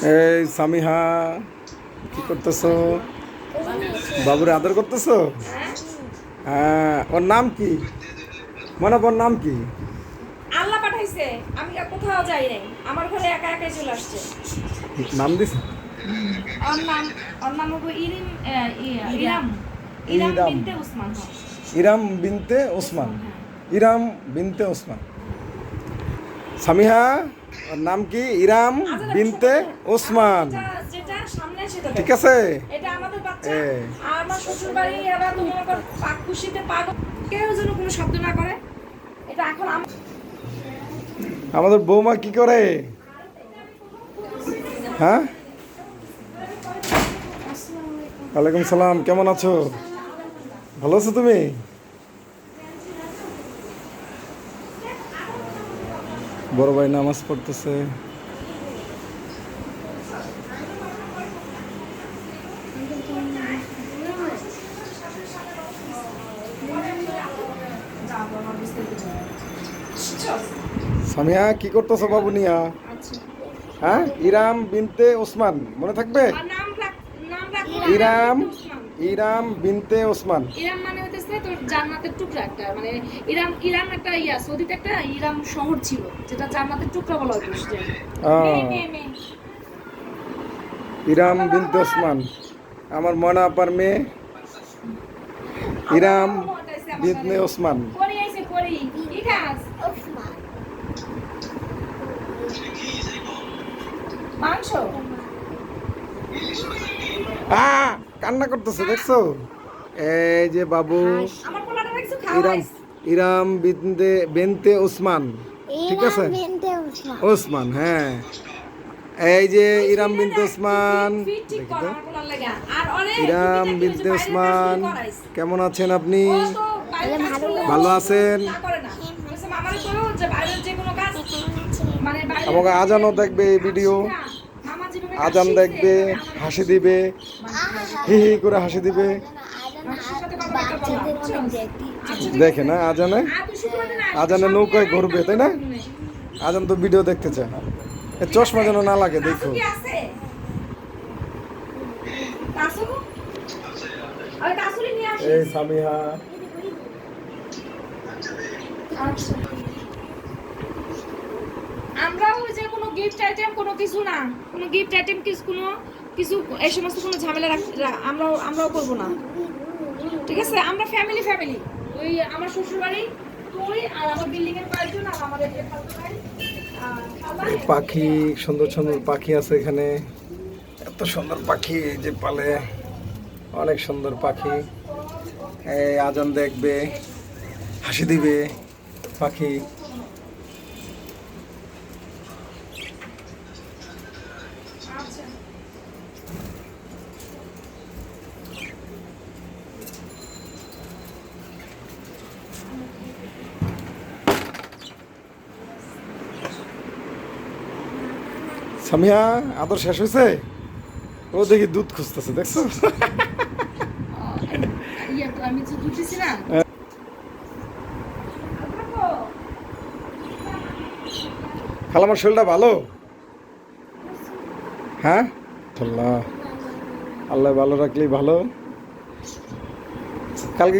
এই সামিহা, কি করতেছো? বাবুরে আদর করতেছো? হ্যাঁ, ওর নাম কি? মনে ওর নাম কি? আল্লাহ পাঠাইছে, আমি কোথাও যাই নাই, আমার ঘরে একা একাই চলে আসছে। নাম দিস? ওর নাম হলো ইরাম। ইরাম ইরাম। বিনতে উসমান। ইরাম বিনতে ওসমান। হ্যাঁ। ইরাম বিনতে ওসমান। সামিহা, ওর নাম কি? ইরাম বিনতে ওসমান। যেটা সামনে সেটা ঠিক আছে। এটা আমাদের বাচ্চা। এ আর আমার শ্বশুর বাড়ি এরা তুমি আমার পাক খুশিতে পাগল, কেউ যেন কোনো শব্দ না করে। এটা এখন আমাদের বৌমা কি করে? হ্যাঁ, ওয়ালাইকুম সালাম। কেমন আছো? ভালো আছো তুমি? বড় ভাই নামাজ পড়তেছে। সামিয়া, কি করতেছো বাবু নিয়া? হ্যাঁ, ইরাম বিনতে ওসমান মনে থাকবে? ইরাম, ইরাম বিনতে ওসমান। ইরাম মানে হইতেছে তোর জান্নাতের টুকরা একটা, মানে ইরাম ইরান একটা সৌদিতে একটা ইরাম শহর ছিল, যেটা জান্নাতের টুকরা বলা হতো। ইরাম বিনতে ওসমান আমার ময়না আপার মেয়ে। ইরাম বিনতে ওসমান। মাংস কান্না করতেছে, দেখছো? এই যে বাবু আমার পোলাটা দেখছো ইরাম, খাওয়াইছ। ইরাম বিনতে বেনতে ওসমান। ঠিক আছে, ওসমান। হ্যাঁ, এই যে ইরাম বিনতে ওসমান। দেখি তো, ইরাম বিনতে ওসমান, কেমন আছেন আপনি? ভালো আছেন? আমাকে আজানও দেখবে এই ভিডিও, আজান দেখবে, হাসি দিবে, হি হি করে হাসি দিবে। দেখে না আজানে, আজানে নৌকায় ঘুরবে, তাই না? আজান তো ভিডিও দেখতে চায় না। চশমা যেন না লাগে, দেখো। এই সামিহা, আমরাও যে কোনো গিফট আইটেম কোনো কিছু না, কোনো গিফট আইটেম কিছু এই সমস্ত কোনো ঝামেলা আমরাও করবো না। ঠিক আছে, আমরা ফ্যামিলি ওই আমার শ্বশুর বাড়ি, তুই আর আমার বিল্ডিং এর কয়েকজন, আর আমাদের যে খালাতো ভাই, পাখি, সুন্দর সুন্দর পাখি আছে এখানে। এত সুন্দর পাখি যে পালে, অনেক সুন্দর পাখি। এই আজান দেখবে, হাসি দিবে পাখি। সামিয়া, আদর শেষ হয়েছে? ও দেখি দুধ খুঁজতেছে, দেখছো? আমি তো দুটেছি না। খালামার শরীরটা ভালো? হ্যাঁ, আল্লাহ, আল্লাহ ভালো রাখলেই ভালো।